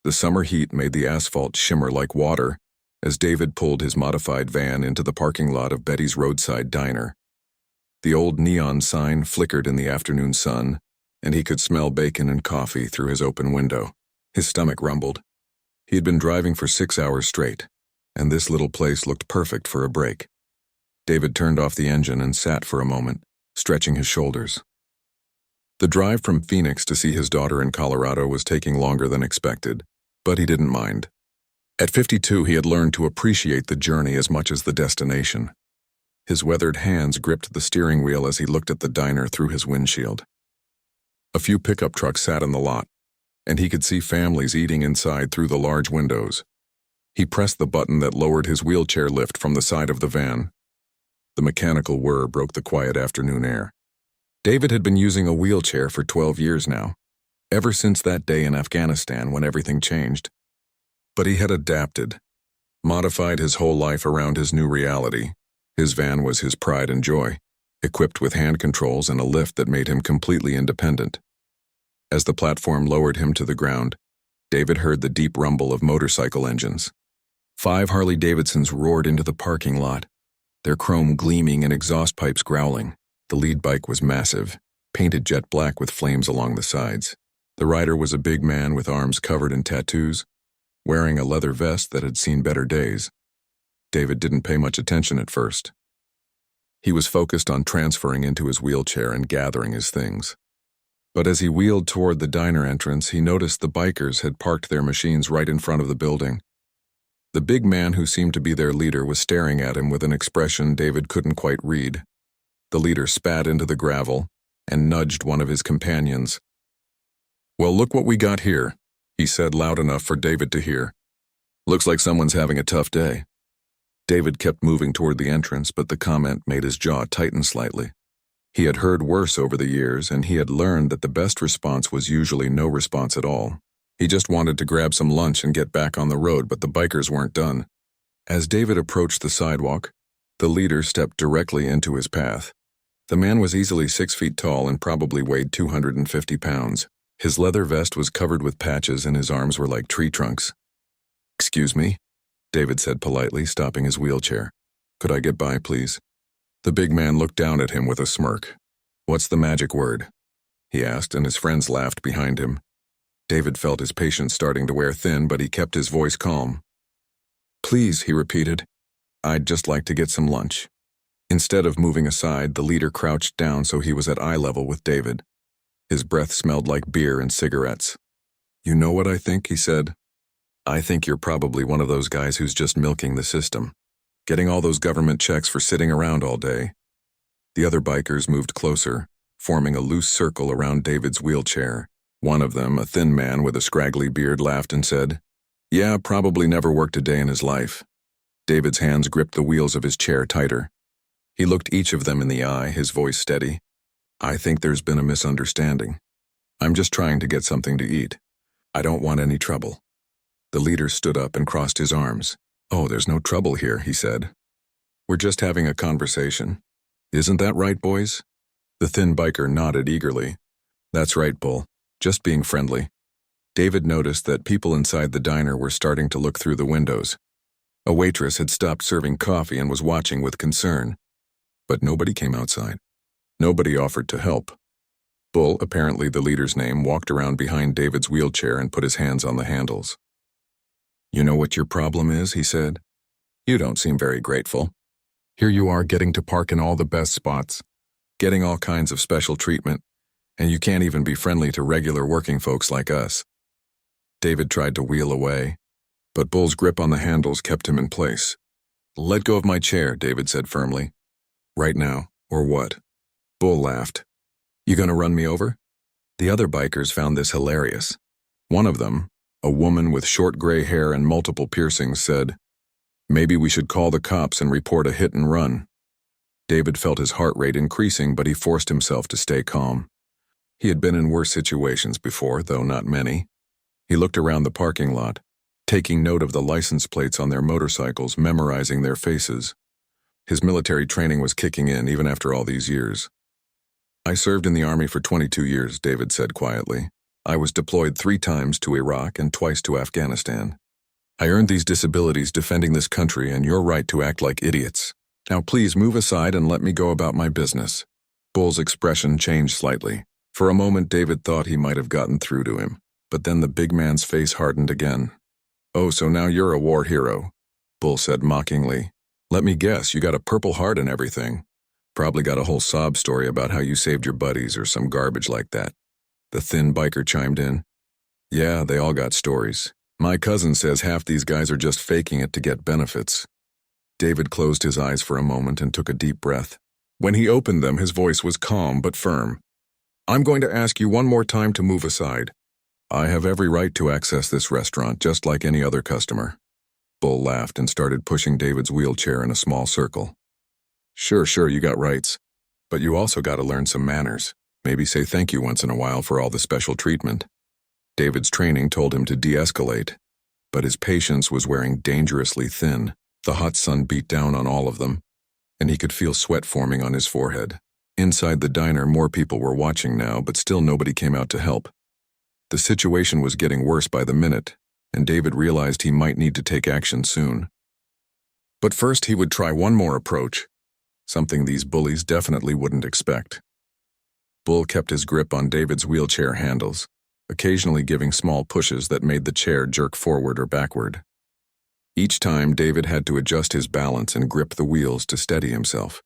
The summer heat made the asphalt shimmer like water as David pulled his modified van into the parking lot of Betty's roadside diner. The old neon sign flickered in the afternoon sun, and he could smell bacon and coffee through his open window. His stomach rumbled. He had been driving for 6 hours straight, and this little place looked perfect for a break. David turned off the engine and sat for a moment, stretching his shoulders. The drive from Phoenix to see his daughter in Colorado was taking longer than expected, but he didn't mind. At 52, he had learned to appreciate the journey as much as the destination. His weathered hands gripped the steering wheel as he looked at the diner through his windshield. A few pickup trucks sat in the lot, and he could see families eating inside through the large windows. He pressed the button that lowered his wheelchair lift from the side of the van. The mechanical whir broke the quiet afternoon air. David had been using a wheelchair for 12 years now, ever since that day in Afghanistan when everything changed. But he had adapted, modified his whole life around his new reality. His van was his pride and joy, equipped with hand controls and a lift that made him completely independent. As the platform lowered him to the ground, David heard the deep rumble of motorcycle engines. 5 Harley-Davidsons roared into the parking lot, their chrome gleaming and exhaust pipes growling. The lead bike was massive, painted jet black with flames along the sides. The rider was a big man with arms covered in tattoos, wearing a leather vest that had seen better days. David didn't pay much attention at first. He was focused on transferring into his wheelchair and gathering his things. But as he wheeled toward the diner entrance, he noticed the bikers had parked their machines right in front of the building. The big man who seemed to be their leader was staring at him with an expression David couldn't quite read. The leader spat into the gravel and nudged one of his companions. "Well, look what we got here," he said loud enough for David to hear. "Looks like someone's having a tough day." David kept moving toward the entrance, but the comment made his jaw tighten slightly. He had heard worse over the years, and he had learned that the best response was usually no response at all. He just wanted to grab some lunch and get back on the road, but the bikers weren't done. As David approached the sidewalk, the leader stepped directly into his path. The man was easily 6 feet tall and probably weighed 250 pounds. His leather vest was covered with patches and his arms were like tree trunks. "Excuse me," David said politely, stopping his wheelchair. "Could I get by, please?" The big man looked down at him with a smirk. "What's the magic word?" he asked, and his friends laughed behind him. David felt his patience starting to wear thin, but he kept his voice calm. "Please," he repeated. "I'd just like to get some lunch." Instead of moving aside, the leader crouched down so he was at eye level with David. His breath smelled like beer and cigarettes. "You know what I think?" he said. "I think you're probably one of those guys who's just milking the system, getting all those government checks for sitting around all day." The other bikers moved closer, forming a loose circle around David's wheelchair. One of them, a thin man with a scraggly beard, laughed and said, "Yeah, probably never worked a day in his life." David's hands gripped the wheels of his chair tighter. He looked each of them in the eye, his voice steady. "I think there's been a misunderstanding. I'm just trying to get something to eat. I don't want any trouble." The leader stood up and crossed his arms. "Oh, there's no trouble here," he said. "We're just having a conversation. Isn't that right, boys?" The thin biker nodded eagerly. "That's right, Bull. Just being friendly." David noticed that people inside the diner were starting to look through the windows. A waitress had stopped serving coffee and was watching with concern. But nobody came outside. Nobody offered to help. Bull, apparently the leader's name, walked around behind David's wheelchair and put his hands on the handles. "You know what your problem is?" he said. "You don't seem very grateful. Here you are getting to park in all the best spots, getting all kinds of special treatment, and you can't even be friendly to regular working folks like us." David tried to wheel away, but Bull's grip on the handles kept him in place. "Let go of my chair," David said firmly. "Right now, or what?" Bull laughed. "You gonna run me over?" The other bikers found this hilarious. One of them, a woman with short gray hair and multiple piercings, said, "Maybe we should call the cops and report a hit and run." David felt his heart rate increasing, but he forced himself to stay calm. He had been in worse situations before, though not many. He looked around the parking lot, taking note of the license plates on their motorcycles, memorizing their faces. His military training was kicking in even after all these years. "I served in the Army for 22 years, David said quietly. I was deployed 3 times to Iraq and twice to Afghanistan. I earned these disabilities defending this country and your right to act like idiots. Now please move aside and let me go about my business." Bull's expression changed slightly. For a moment David thought he might have gotten through to him, but then the big man's face hardened again. "Oh, so now you're a war hero," Bull said mockingly. "Let me guess, you got a Purple Heart and everything. Probably got a whole sob story about how you saved your buddies or some garbage like that." The thin biker chimed in. "Yeah, they all got stories. My cousin says half these guys are just faking it to get benefits." David closed his eyes for a moment and took a deep breath. When he opened them, his voice was calm but firm. "I'm going to ask you one more time to move aside. I have every right to access this restaurant just like any other customer." Bull laughed and started pushing David's wheelchair in a small circle. Sure, you got rights. But you also got to learn some manners. Maybe say thank you once in a while for all the special treatment." David's training told him to de-escalate, but his patience was wearing dangerously thin. The hot sun beat down on all of them, and he could feel sweat forming on his forehead. Inside the diner, more people were watching now, but still nobody came out to help. The situation was getting worse by the minute, and David realized he might need to take action soon. But first he would try one more approach, something these bullies definitely wouldn't expect. Bull kept his grip on David's wheelchair handles, occasionally giving small pushes that made the chair jerk forward or backward. Each time, David had to adjust his balance and grip the wheels to steady himself.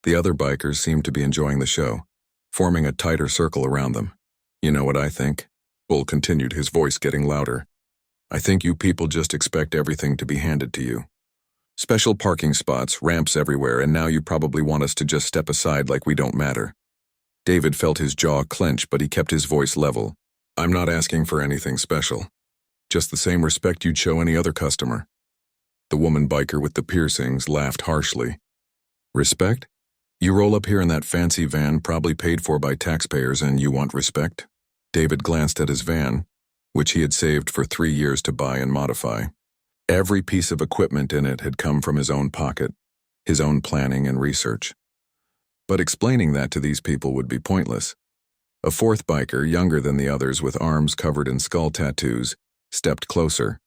The other bikers seemed to be enjoying the show, forming a tighter circle around them. "You know what I think?" Bull continued, his voice getting louder. "I think you people just expect everything to be handed to you. Special parking spots, ramps everywhere, and now you probably want us to just step aside like we don't matter." David felt his jaw clench, but he kept his voice level. "I'm not asking for anything special. Just the same respect you'd show any other customer." The woman biker with the piercings laughed harshly. "Respect? You roll up here in that fancy van probably paid for by taxpayers and you want respect?" David glanced at his van, which he had saved for 3 years to buy and modify. Every piece of equipment in it had come from his own pocket, his own planning and research. But explaining that to these people would be pointless. A fourth biker, younger than the others with arms covered in skull tattoos, stepped closer.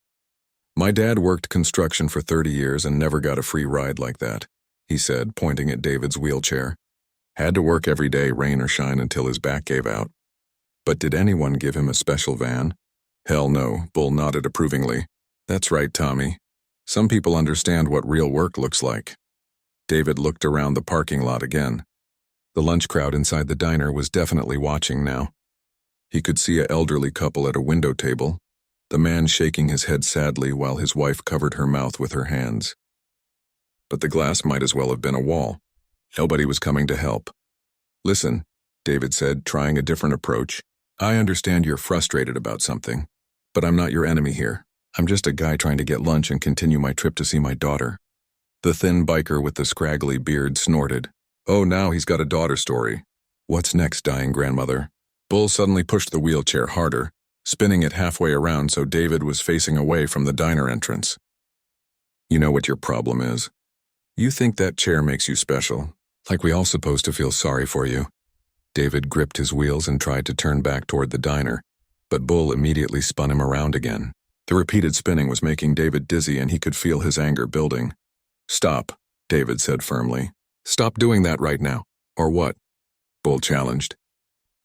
"My dad worked construction for 30 years and never got a free ride like that," he said, pointing at David's wheelchair. "Had to work every day, rain or shine, until his back gave out." "But did anyone give him a special van?" "Hell no," Bull nodded approvingly. "That's right, Tommy. Some people understand what real work looks like." David looked around the parking lot again. The lunch crowd inside the diner was definitely watching now. He could see an elderly couple at a window table, the man shaking his head sadly while his wife covered her mouth with her hands. But the glass might as well have been a wall. Nobody was coming to help. "Listen," David said, trying a different approach. "I understand you're frustrated about something, but I'm not your enemy here. I'm just a guy trying to get lunch and continue my trip to see my daughter." The thin biker with the scraggly beard snorted. "Oh, now he's got a daughter story. What's next, dying grandmother?" Bull suddenly pushed the wheelchair harder, spinning it halfway around so David was facing away from the diner entrance. "You know what your problem is. You think that chair makes you special, like we all supposed to feel sorry for you." David gripped his wheels and tried to turn back toward the diner, but Bull immediately spun him around again. The repeated spinning was making David dizzy and he could feel his anger building. "Stop," David said firmly. "Stop doing that right now." "Or what?" Bull challenged.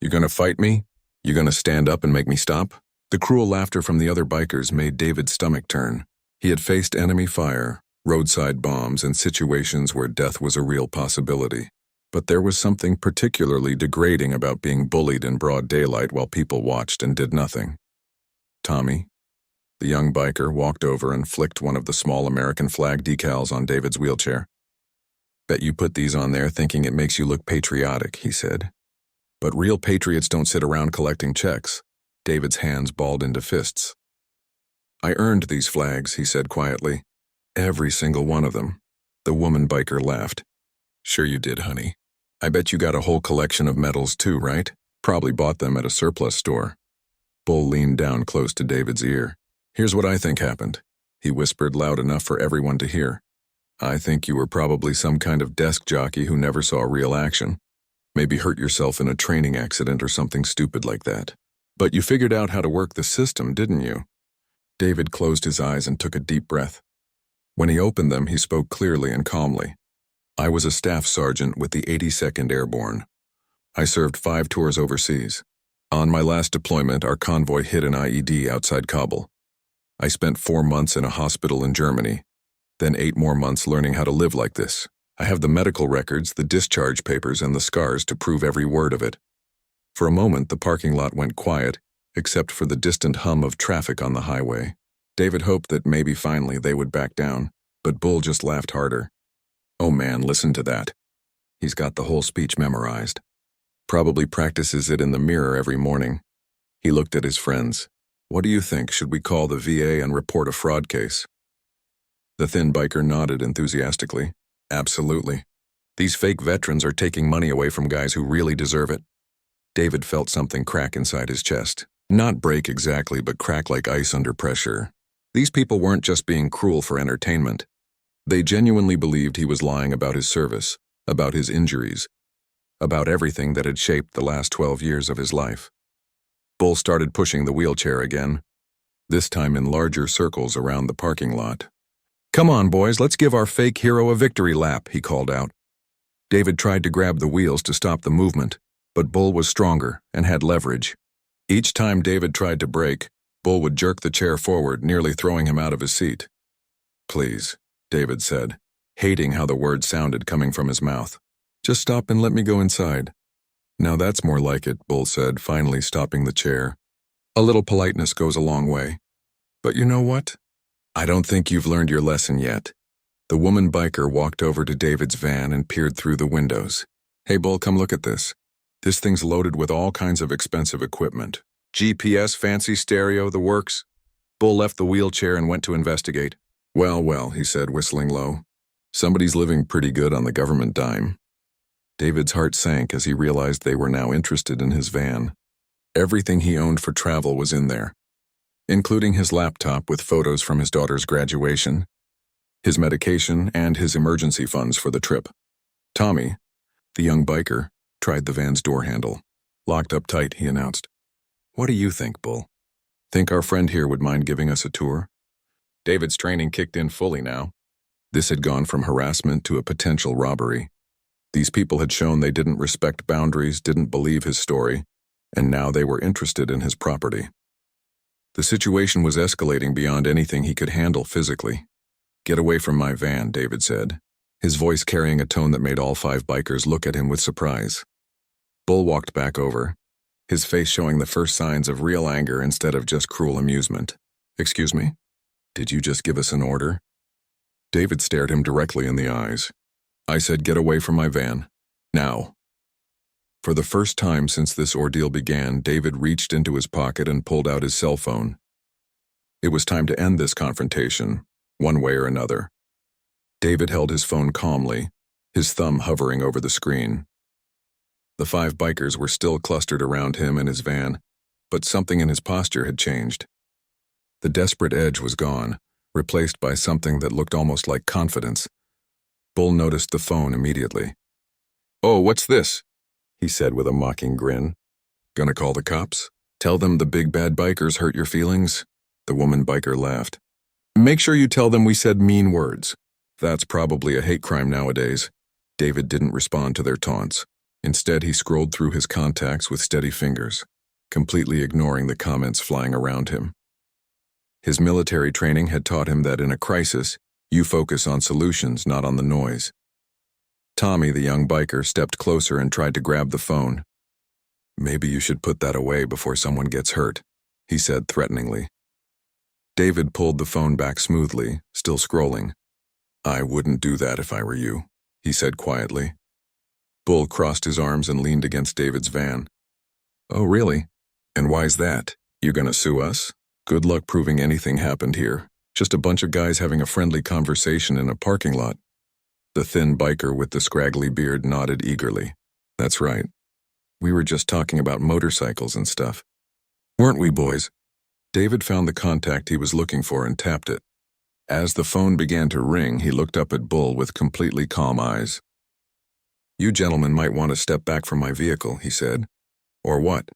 "You gonna fight me? You gonna stand up and make me stop?" The cruel laughter from the other bikers made David's stomach turn. He had faced enemy fire, roadside bombs, and situations where death was a real possibility. But there was something particularly degrading about being bullied in broad daylight while people watched and did nothing. "Tommy?" The young biker walked over and flicked one of the small American flag decals on David's wheelchair. "Bet you put these on there thinking it makes you look patriotic," he said. "But real patriots don't sit around collecting checks." David's hands balled into fists. "I earned these flags," he said quietly. "Every single one of them." The woman biker laughed. "Sure you did, honey. I bet you got a whole collection of medals too, right? Probably bought them at a surplus store." Bull leaned down close to David's ear. "Here's what I think happened," he whispered loud enough for everyone to hear. "I think you were probably some kind of desk jockey who never saw real action. Maybe hurt yourself in a training accident or something stupid like that. But you figured out how to work the system, didn't you? David closed his eyes and took a deep breath. When he opened them, he spoke clearly and calmly. I was a staff sergeant with the 82nd Airborne. I served 5 tours overseas. On my last deployment, our convoy hit an IED outside Kabul. I spent 4 months in a hospital in Germany, then 8 more months learning how to live like this. I have the medical records, the discharge papers, and the scars to prove every word of it. For a moment, the parking lot went quiet, except for the distant hum of traffic on the highway. David hoped that maybe finally they would back down, but Bull just laughed harder. Oh man, listen to that. He's got the whole speech memorized. Probably practices it in the mirror every morning. He looked at his friends. What do you think? Should we call the VA and report a fraud case? The thin biker nodded enthusiastically. Absolutely. These fake veterans are taking money away from guys who really deserve it. David felt something crack inside his chest. Not break exactly, but crack like ice under pressure. These people weren't just being cruel for entertainment. They genuinely believed he was lying about his service, about his injuries, about everything that had shaped the last 12 years of his life. Bull started pushing the wheelchair again, this time in larger circles around the parking lot. Come on, boys, let's give our fake hero a victory lap, he called out. David tried to grab the wheels to stop the movement, but Bull was stronger and had leverage. Each time David tried to brake, Bull would jerk the chair forward, nearly throwing him out of his seat. Please, David said, hating how the words sounded coming from his mouth. Just stop and let me go inside. Now that's more like it, Bull said, finally stopping the chair. A little politeness goes a long way. But you know what? I don't think you've learned your lesson yet. The woman biker walked over to David's van and peered through the windows. Hey, Bull, come look at this. This thing's loaded with all kinds of expensive equipment. GPS, fancy stereo, the works. Bull left the wheelchair and went to investigate. Well, he said, whistling low. Somebody's living pretty good on the government dime. David's heart sank as he realized they were now interested in his van. Everything he owned for travel was in there, including his laptop with photos from his daughter's graduation, his medication, and his emergency funds for the trip. Tommy, the young biker, tried the van's door handle. Locked up tight, he announced. What do you think, Bull? Think our friend here would mind giving us a tour? David's training kicked in fully now. This had gone from harassment to a potential robbery. These people had shown they didn't respect boundaries, didn't believe his story, and now they were interested in his property. The situation was escalating beyond anything he could handle physically. Get away from my van, David said, his voice carrying a tone that made all 5 bikers look at him with surprise. Bull walked back over, his face showing the first signs of real anger instead of just cruel amusement. Excuse me? Did you just give us an order? David stared him directly in the eyes. I said get away from my van. Now. For the first time since this ordeal began, David reached into his pocket and pulled out his cell phone. It was time to end this confrontation, one way or another. David held his phone calmly, his thumb hovering over the screen. The 5 bikers were still clustered around him and his van, but something in his posture had changed. The desperate edge was gone, replaced by something that looked almost like confidence. Bull noticed the phone immediately. Oh, what's this? He said with a mocking grin. Gonna call the cops? Tell them the big bad bikers hurt your feelings? The woman biker laughed. Make sure you tell them we said mean words. That's probably a hate crime nowadays. David didn't respond to their taunts. Instead, he scrolled through his contacts with steady fingers, completely ignoring the comments flying around him. His military training had taught him that in a crisis, you focus on solutions, not on the noise. Tommy, the young biker, stepped closer and tried to grab the phone. Maybe you should put that away before someone gets hurt, he said threateningly. David pulled the phone back smoothly, still scrolling. I wouldn't do that if I were you, he said quietly. Bull crossed his arms and leaned against David's van. Oh, really? And why's that? You gonna sue us? Good luck proving anything happened here. Just a bunch of guys having a friendly conversation in a parking lot. The thin biker with the scraggly beard nodded eagerly. That's right. We were just talking about motorcycles and stuff. Weren't we, boys? David found the contact he was looking for and tapped it. As the phone began to ring, he looked up at Bull with completely calm eyes. You gentlemen might want to step back from my vehicle, he said. Or what?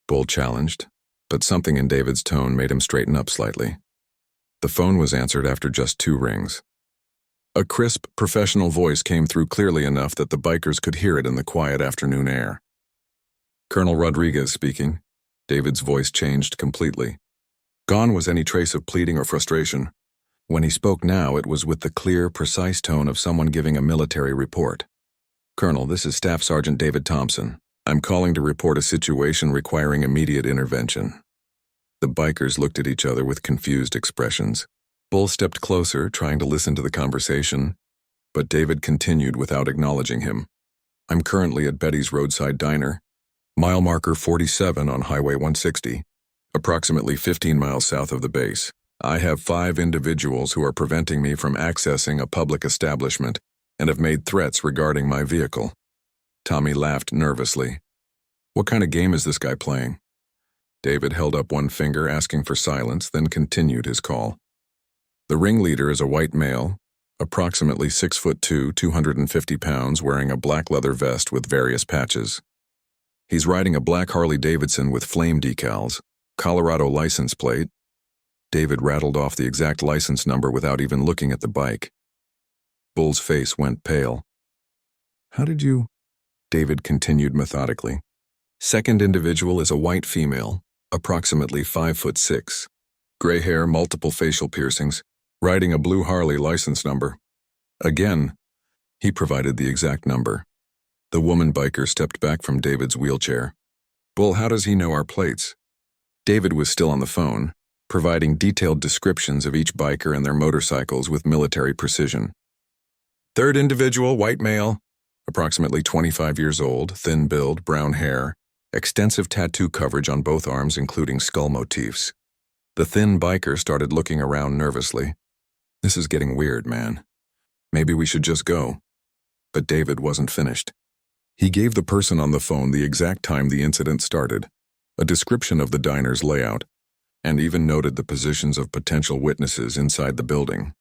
Bull challenged, but something in David's tone made him straighten up slightly. The phone was answered after just 2 rings. A crisp, professional voice came through clearly enough that the bikers could hear it in the quiet afternoon air. "Colonel Rodriguez speaking." David's voice changed completely. Gone was any trace of pleading or frustration. When he spoke now, it was with the clear, precise tone of someone giving a military report. "Colonel, this is Staff Sergeant David Thompson. I'm calling to report a situation requiring immediate intervention." The bikers looked at each other with confused expressions. Bull stepped closer, trying to listen to the conversation, but David continued without acknowledging him. "I'm currently at Betty's roadside diner, mile marker 47 on Highway 160, approximately 15 miles south of the base. I have 5 individuals who are preventing me from accessing a public establishment and have made threats regarding my vehicle." Tommy laughed nervously. "What kind of game is this guy playing?" David held up one finger, asking for silence, then continued his call. "The ringleader is a white male, approximately 6'2", 250 pounds, wearing a black leather vest with various patches. He's riding a black Harley-Davidson with flame decals, Colorado license plate." David rattled off the exact license number without even looking at the bike. Bull's face went pale. "How did you—" David continued methodically. "Second individual is a white female, approximately 5'6", gray hair, multiple facial piercings, riding a blue Harley license number." Again, he provided the exact number. The woman biker stepped back from David's wheelchair. "Bull, how does he know our plates?" David was still on the phone, providing detailed descriptions of each biker and their motorcycles with military precision. "Third individual, white male, approximately 25 years old, thin build, brown hair, extensive tattoo coverage on both arms including skull motifs." The thin biker started looking around nervously. "This is getting weird, man. Maybe we should just go." But David wasn't finished. He gave the person on the phone the exact time the incident started, a description of the diner's layout, and even noted the positions of potential witnesses inside the building.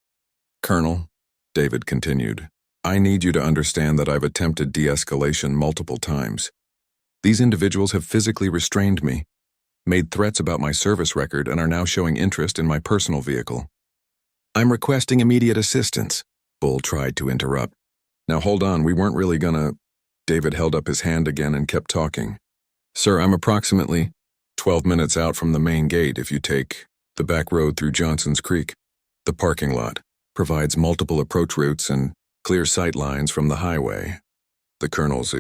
"Colonel," David continued, "I need you to understand that I've attempted de-escalation multiple times. These individuals have physically restrained me, made threats about my service record, and are now showing interest in my personal vehicle." "I'm requesting immediate assistance," Bull tried to interrupt. "Now hold on, we weren't really gonna—" David held up his hand again and kept talking. "Sir, I'm approximately 12 minutes out from the main gate if you take the back road through Johnson's Creek. The parking lot provides multiple approach routes and clear sight lines from the highway." The colonel's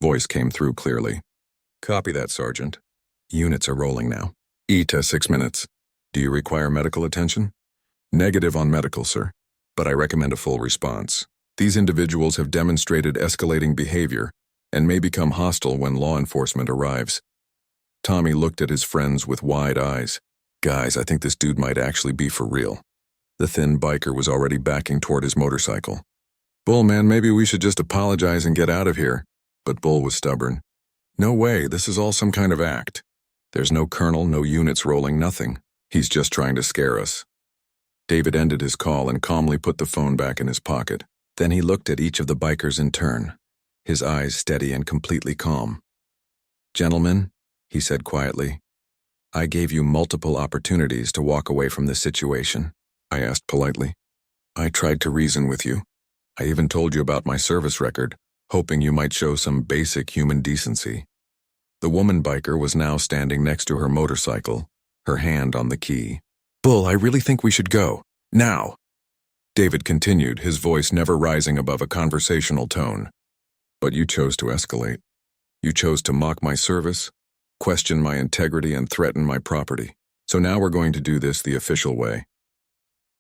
voice came through clearly. "Copy that, Sergeant. Units are rolling now. ETA 6 minutes. Do you require medical attention?" "Negative on medical, sir, but I recommend a full response. These individuals have demonstrated escalating behavior and may become hostile when law enforcement arrives." Tommy looked at his friends with wide eyes. "Guys, I think this dude might actually be for real." The thin biker was already backing toward his motorcycle. "Bull, man, maybe we should just apologize and get out of here." But Bull was stubborn. "No way, this is all some kind of act. There's no colonel, no units rolling, nothing. He's just trying to scare us." David ended his call and calmly put the phone back in his pocket. Then he looked at each of the bikers in turn, his eyes steady and completely calm. "Gentlemen," he said quietly, "I gave you multiple opportunities to walk away from this situation." I asked politely. "I tried to reason with you. I even told you about my service record, hoping you might show some basic human decency." The woman biker was now standing next to her motorcycle, her hand on the key. "Bull, I really think we should go. Now." David continued, his voice never rising above a conversational tone. "But you chose to escalate. You chose to mock my service, question my integrity, and threaten my property. So now we're going to do this the official way."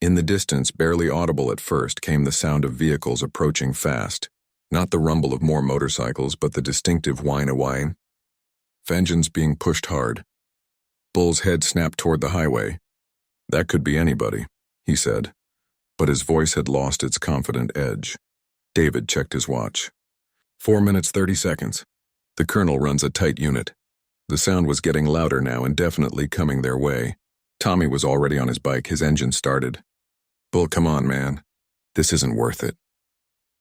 In the distance, barely audible at first, came the sound of vehicles approaching fast. Not the rumble of more motorcycles, but the distinctive whine-a-whine. Engines being pushed hard. Bull's head snapped toward the highway. "That could be anybody," he said, but his voice had lost its confident edge. David checked his watch. 4 minutes 30 seconds. The colonel runs a tight unit. The sound was getting louder now and definitely coming their way. Tommy was already on his bike, his engine started. "Bull, come on, man. This isn't worth it."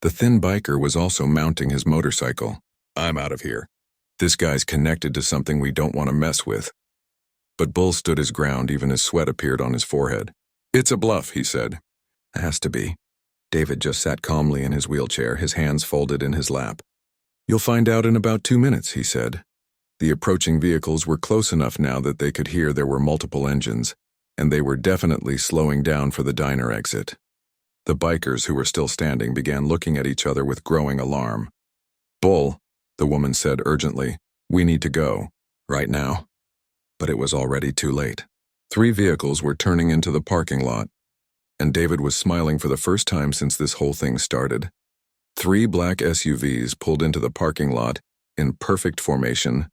The thin biker was also mounting his motorcycle. "I'm out of here." This guy's connected to something we don't want to mess with. But Bull stood his ground even as sweat appeared on his forehead. It's a bluff, he said. Has to be. David just sat calmly in his wheelchair, his hands folded in his lap. You'll find out in about 2 minutes, he said. The approaching vehicles were close enough now that they could hear there were multiple engines, and they were definitely slowing down for the diner exit. The bikers who were still standing began looking at each other with growing alarm. Bull, the woman said urgently, we need to go. Right now. But it was already too late. 3 vehicles were turning into the parking lot, and David was smiling for the first time since this whole thing started. 3 black SUVs pulled into the parking lot in perfect formation,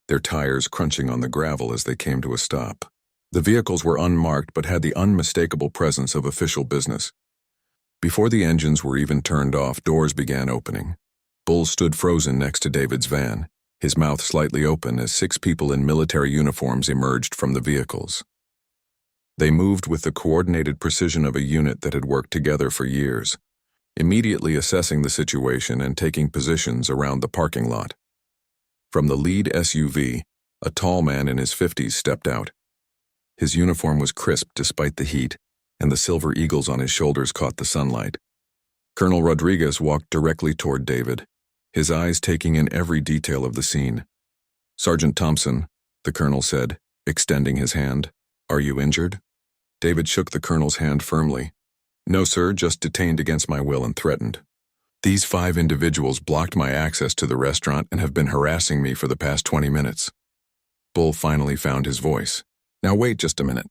their tires crunching on the gravel as they came to a stop. The vehicles were unmarked but had the unmistakable presence of official business. Before the engines were even turned off, doors began opening. Bull stood frozen next to David's van, his mouth slightly open as 6 people in military uniforms emerged from the vehicles. They moved with the coordinated precision of a unit that had worked together for years, immediately assessing the situation and taking positions around the parking lot. From the lead SUV, a tall man in his 50s stepped out. His uniform was crisp despite the heat, and the silver eagles on his shoulders caught the sunlight. Colonel Rodriguez walked directly toward David, his eyes taking in every detail of the scene. Sergeant Thompson, the colonel said, extending his hand. Are you injured? David shook the colonel's hand firmly. No, sir, just detained against my will and threatened. These 5 individuals blocked my access to the restaurant and have been harassing me for the past 20 minutes. Bull finally found his voice. Now wait just a minute.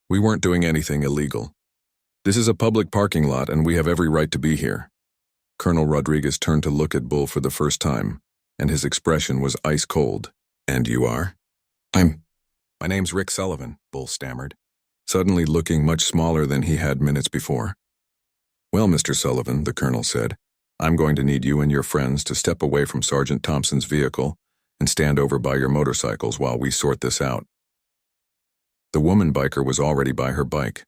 We weren't doing anything illegal. This is a public parking lot and we have every right to be here. Colonel Rodriguez turned to look at Bull for the first time, and his expression was ice cold. And you are? My name's Rick Sullivan, Bull stammered, suddenly looking much smaller than he had minutes before. Well, Mr. Sullivan, the colonel said, I'm going to need you and your friends to step away from Sergeant Thompson's vehicle and stand over by your motorcycles while we sort this out. The woman biker was already by her bike,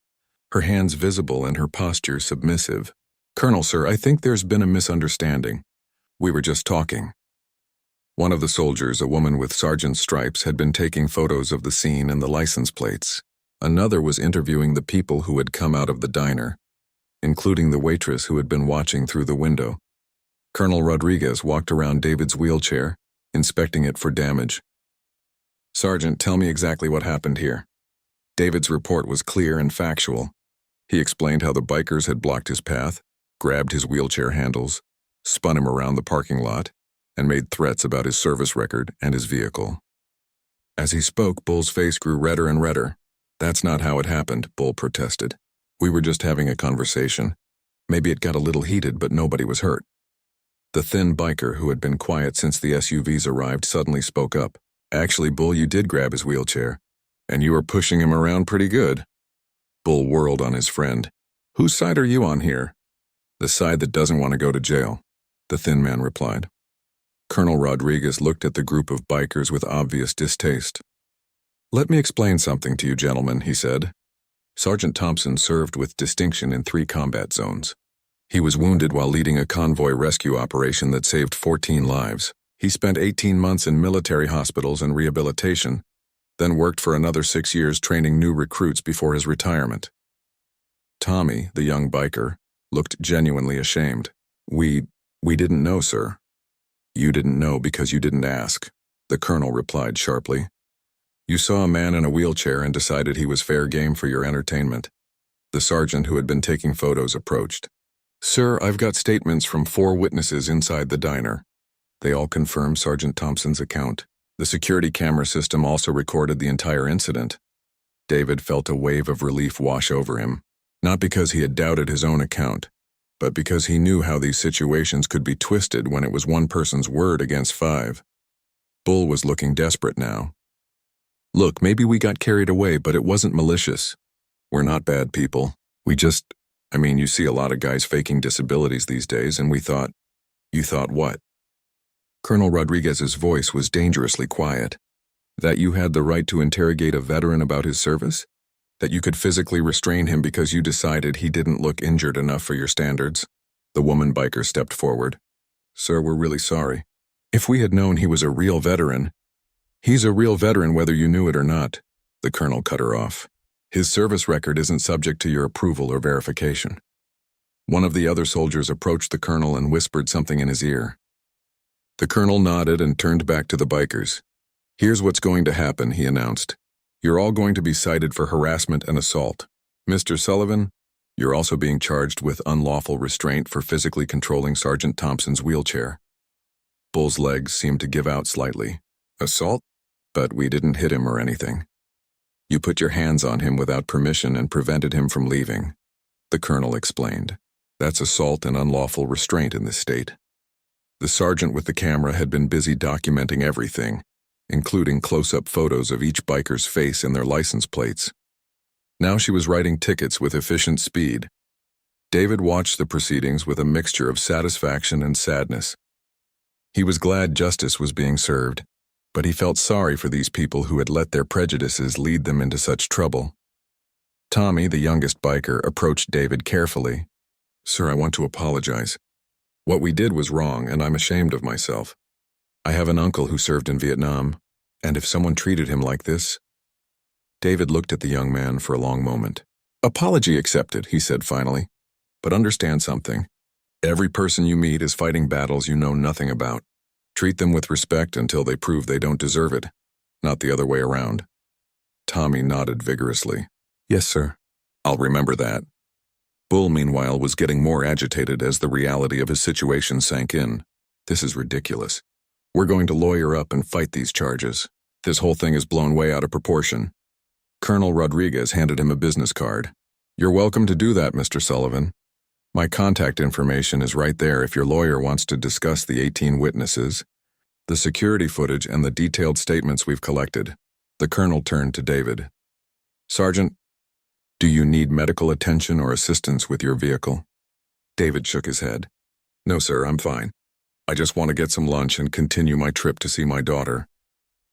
her hands visible and her posture submissive. Colonel, sir, I think there's been a misunderstanding. We were just talking. One of the soldiers, a woman with sergeant's stripes, had been taking photos of the scene and the license plates. Another was interviewing the people who had come out of the diner, including the waitress who had been watching through the window. Colonel Rodriguez walked around David's wheelchair, inspecting it for damage. Sergeant, tell me exactly what happened here. David's report was clear and factual. He explained how the bikers had blocked his path, grabbed his wheelchair handles, spun him around the parking lot, and made threats about his service record and his vehicle. As he spoke, Bull's face grew redder and redder. That's not how it happened, Bull protested. We were just having a conversation. Maybe it got a little heated, but nobody was hurt. The thin biker, who had been quiet since the SUVs arrived, suddenly spoke up. Actually, Bull, you did grab his wheelchair, and you were pushing him around pretty good. Bull whirled on his friend. Whose side are you on here? The side that doesn't want to go to jail, the thin man replied. Colonel Rodriguez looked at the group of bikers with obvious distaste. Let me explain something to you, gentlemen, he said. Sergeant Thompson served with distinction in 3 combat zones. He was wounded while leading a convoy rescue operation that saved 14 lives. He spent 18 months in military hospitals and rehabilitation, then worked for another 6 years training new recruits before his retirement. Tommy, the young biker, looked genuinely ashamed. We didn't know, sir. You didn't know because you didn't ask, the colonel replied sharply. You saw a man in a wheelchair and decided he was fair game for your entertainment. The sergeant who had been taking photos approached. Sir, I've got statements from 4 witnesses inside the diner. They all confirmed Sergeant Thompson's account. The security camera system also recorded the entire incident. David felt a wave of relief wash over him, not because he had doubted his own account, but because he knew how these situations could be twisted when it was one person's word against 5. Bull was looking desperate now. Look, maybe we got carried away, but it wasn't malicious. We're not bad people. You see a lot of guys faking disabilities these days, and we thought. You thought what? Colonel Rodriguez's voice was dangerously quiet. That you had the right to interrogate a veteran about his service? That you could physically restrain him because you decided he didn't look injured enough for your standards? The woman biker stepped forward. Sir, we're really sorry. If we had known he was a real veteran, he's a real veteran whether you knew it or not, the colonel cut her off. His service record isn't subject to your approval or verification. One of the other soldiers approached the colonel and whispered something in his ear. The colonel nodded and turned back to the bikers. Here's what's going to happen, he announced. You're all going to be cited for harassment and assault. Mr. Sullivan, you're also being charged with unlawful restraint for physically controlling Sergeant Thompson's wheelchair. Bull's legs seemed to give out slightly. Assault? But we didn't hit him or anything. You put your hands on him without permission and prevented him from leaving, the colonel explained. That's assault and unlawful restraint in this state. The sergeant with the camera had been busy documenting everything, including close-up photos of each biker's face and their license plates. Now she was writing tickets with efficient speed. David watched the proceedings with a mixture of satisfaction and sadness. He was glad justice was being served, but he felt sorry for these people who had let their prejudices lead them into such trouble. Tommy, the youngest biker, approached David carefully. Sir, I want to apologize. What we did was wrong, and I'm ashamed of myself. I have an uncle who served in Vietnam, and if someone treated him like this... David looked at the young man for a long moment. Apology accepted, he said finally. But understand something. Every person you meet is fighting battles you know nothing about. Treat them with respect until they prove they don't deserve it, not the other way around. Tommy nodded vigorously. Yes, sir. I'll remember that. Bull, meanwhile, was getting more agitated as the reality of his situation sank in. This is ridiculous. We're going to lawyer up and fight these charges. This whole thing is blown way out of proportion. Colonel Rodriguez handed him a business card. You're welcome to do that, Mr. Sullivan. My contact information is right there if your lawyer wants to discuss the 18 witnesses, the security footage, and the detailed statements we've collected. The colonel turned to David. Sergeant, do you need medical attention or assistance with your vehicle? David shook his head. No, sir, I'm fine. I just want to get some lunch and continue my trip to see my daughter.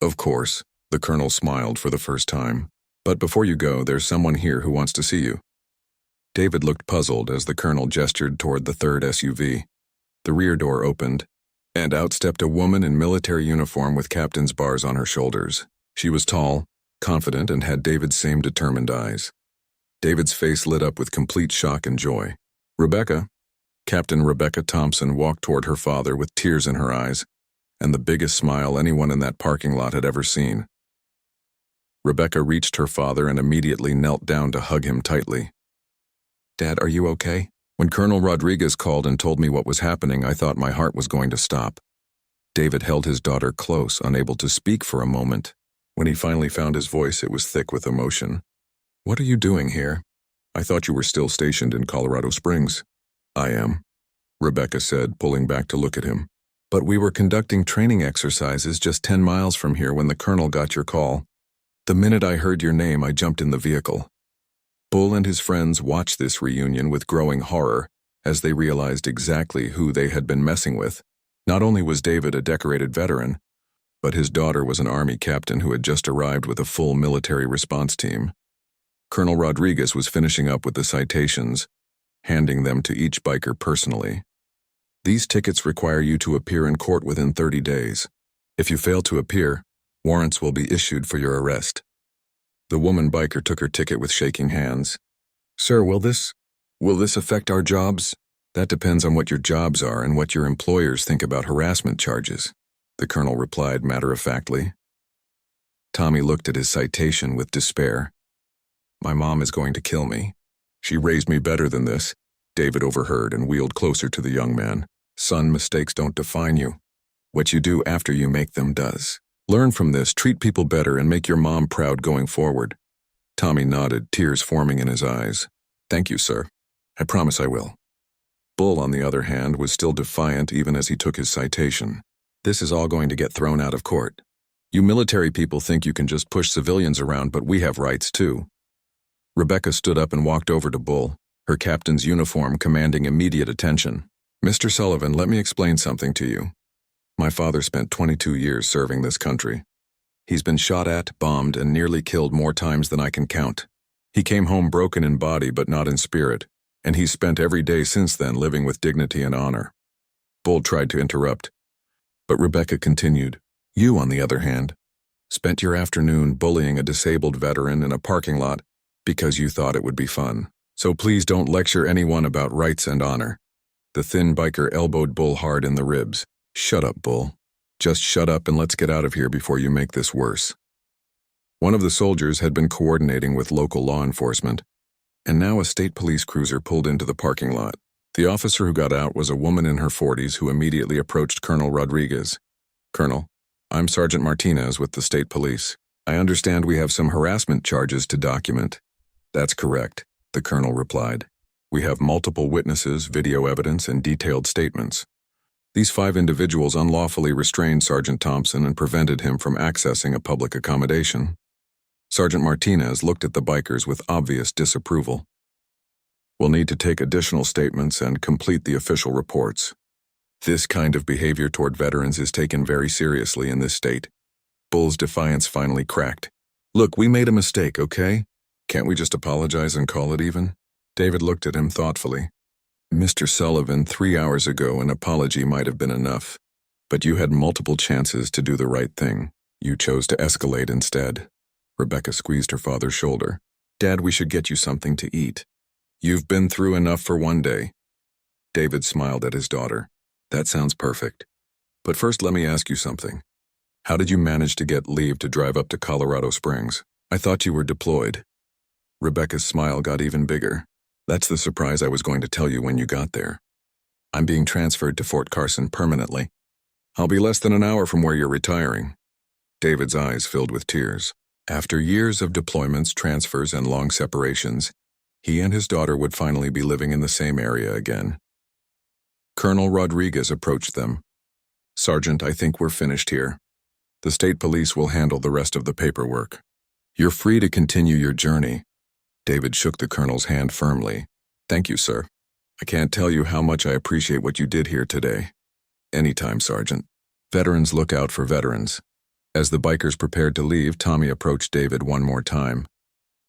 Of course, the colonel smiled for the first time. But before you go, there's someone here who wants to see you. David looked puzzled as the colonel gestured toward the third SUV. The rear door opened, and out stepped a woman in military uniform with captain's bars on her shoulders. She was tall, confident, and had David's same determined eyes. David's face lit up with complete shock and joy. Rebecca, Captain Rebecca Thompson, walked toward her father with tears in her eyes, and the biggest smile anyone in that parking lot had ever seen. Rebecca reached her father and immediately knelt down to hug him tightly. Dad, are you okay? When Colonel Rodriguez called and told me what was happening, I thought my heart was going to stop. David held his daughter close, unable to speak for a moment. When he finally found his voice, it was thick with emotion. What are you doing here? I thought you were still stationed in Colorado Springs. I am, Rebecca said, pulling back to look at him. But we were conducting training exercises just 10 miles from here when the colonel got your call. The minute I heard your name, I jumped in the vehicle. Bull and his friends watched this reunion with growing horror as they realized exactly who they had been messing with. Not only was David a decorated veteran, but his daughter was an Army captain who had just arrived with a full military response team. Colonel Rodriguez was finishing up with the citations, handing them to each biker personally. These tickets require you to appear in court within 30 days. If you fail to appear, warrants will be issued for your arrest. The woman biker took her ticket with shaking hands. Sir, will this affect our jobs? That depends on what your jobs are and what your employers think about harassment charges, the colonel replied matter-of-factly. Tommy looked at his citation with despair. My mom is going to kill me. She raised me better than this, David overheard and wheeled closer to the young man. Son, mistakes don't define you. What you do after you make them does. Learn from this, treat people better, and make your mom proud going forward. Tommy nodded, tears forming in his eyes. Thank you, sir. I promise I will. Bull, on the other hand, was still defiant even as he took his citation. This is all going to get thrown out of court. You military people think you can just push civilians around, but we have rights too. Rebecca stood up and walked over to Bull, her captain's uniform commanding immediate attention. Mr. Sullivan, let me explain something to you. My father spent 22 years serving this country. He's been shot at, bombed, and nearly killed more times than I can count. He came home broken in body but not in spirit, and he's spent every day since then living with dignity and honor. Bull tried to interrupt, But Rebecca continued, "You, on the other hand, spent your afternoon bullying a disabled veteran in a parking lot because you thought it would be fun. So please don't lecture anyone about rights and honor." The thin biker elbowed Bull hard in the ribs. "Shut up, Bull. Just shut up and let's get out of here before you make this worse." One of the soldiers had been coordinating with local law enforcement, and now a state police cruiser pulled into the parking lot. The officer who got out was a woman in her 40s who immediately approached Colonel Rodriguez. "Colonel, I'm Sergeant Martinez with the state police. I understand we have some harassment charges to document." "That's correct," the colonel replied. "We have multiple witnesses, video evidence, and detailed statements. These 5 individuals unlawfully restrained Sergeant Thompson and prevented him from accessing a public accommodation." Sergeant Martinez looked at the bikers with obvious disapproval. "We'll need to take additional statements and complete the official reports. This kind of behavior toward veterans is taken very seriously in this state." Bull's defiance finally cracked. "Look, we made a mistake, okay? Can't we just apologize and call it even?" David looked at him thoughtfully. "Mr. Sullivan, 3 hours ago an apology might have been enough, but you had multiple chances to do the right thing. You chose to escalate instead." Rebecca squeezed her father's shoulder. "Dad, we should get you something to eat. You've been through enough for one day." David smiled at his daughter. "That sounds perfect. But first let me ask you something. How did you manage to get leave to drive up to Colorado Springs? I thought you were deployed." Rebecca's smile got even bigger. "That's the surprise I was going to tell you when you got there. I'm being transferred to Fort Carson permanently. I'll be less than an hour from where you're retiring." David's eyes filled with tears. After years of deployments, transfers, and long separations, he and his daughter would finally be living in the same area again. Colonel Rodriguez approached them. "Sergeant, I think we're finished here. The state police will handle the rest of the paperwork. You're free to continue your journey." David shook the colonel's hand firmly. "Thank you, sir. I can't tell you how much I appreciate what you did here today." "Anytime, Sergeant. Veterans look out for veterans." As the bikers prepared to leave, Tommy approached David one more time.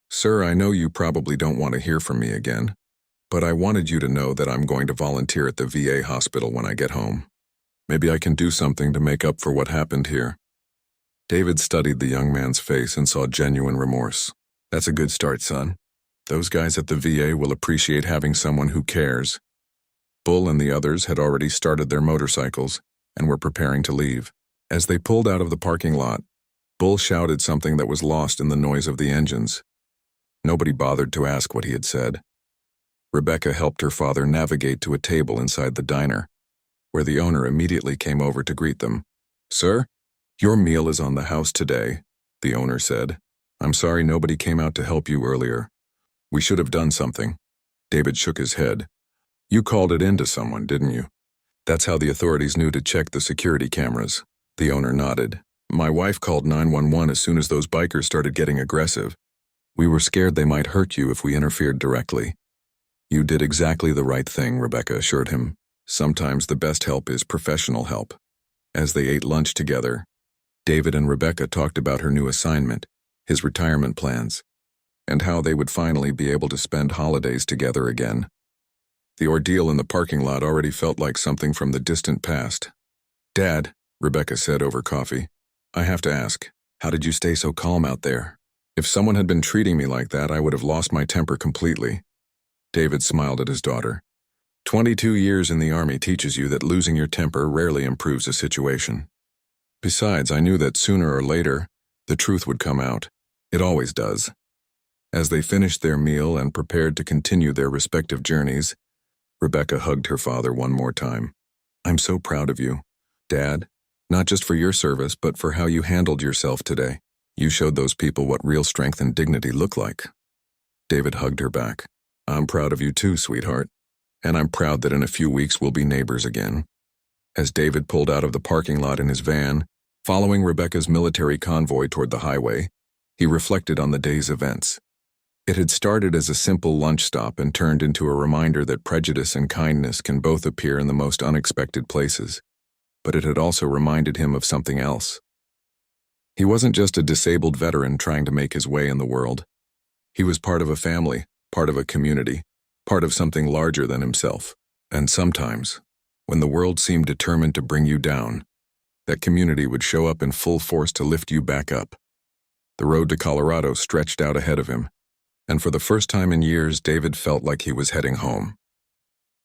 "Sir, I know you probably don't want to hear from me again, but I wanted you to know that I'm going to volunteer at the VA hospital when I get home. Maybe I can do something to make up for what happened here." David studied the young man's face and saw genuine remorse. "That's a good start, son. Those guys at the VA will appreciate having someone who cares." Bull and the others had already started their motorcycles and were preparing to leave. As they pulled out of the parking lot, Bull shouted something that was lost in the noise of the engines. Nobody bothered to ask what he had said. Rebecca helped her father navigate to a table inside the diner, where the owner immediately came over to greet them. "Sir, your meal is on the house today," the owner said. "I'm sorry nobody came out to help you earlier. We should have done something." David shook his head. "You called it in to someone, didn't you?" "That's how the authorities knew to check the security cameras." The owner nodded. "My wife called 911 as soon as those bikers started getting aggressive. We were scared they might hurt you if we interfered directly." "You did exactly the right thing," Rebecca assured him. "Sometimes the best help is professional help." As they ate lunch together, David and Rebecca talked about her new assignment, his retirement plans, and how they would finally be able to spend holidays together again. The ordeal in the parking lot already felt like something from the distant past. "Dad," Rebecca said over coffee, "I have to ask, how did you stay so calm out there? If someone had been treating me like that, I would have lost my temper completely." David smiled at his daughter. 22 years in the Army teaches you that losing your temper rarely improves a situation. Besides, I knew that sooner or later, the truth would come out. It always does." As they finished their meal and prepared to continue their respective journeys, Rebecca hugged her father one more time. "I'm so proud of you, Dad, not just for your service, but for how you handled yourself today. You showed those people what real strength and dignity look like." David hugged her back. "I'm proud of you too, sweetheart. And I'm proud that in a few weeks we'll be neighbors again." As David pulled out of the parking lot in his van, following Rebecca's military convoy toward the highway, he reflected on the day's events. It had started as a simple lunch stop and turned into a reminder that prejudice and kindness can both appear in the most unexpected places. But it had also reminded him of something else. He wasn't just a disabled veteran trying to make his way in the world. He was part of a family, part of a community, part of something larger than himself. And sometimes, when the world seemed determined to bring you down, That community would show up in full force to lift you back up. The road to Colorado stretched out ahead of him, and for the first time in years, David felt like he was heading home.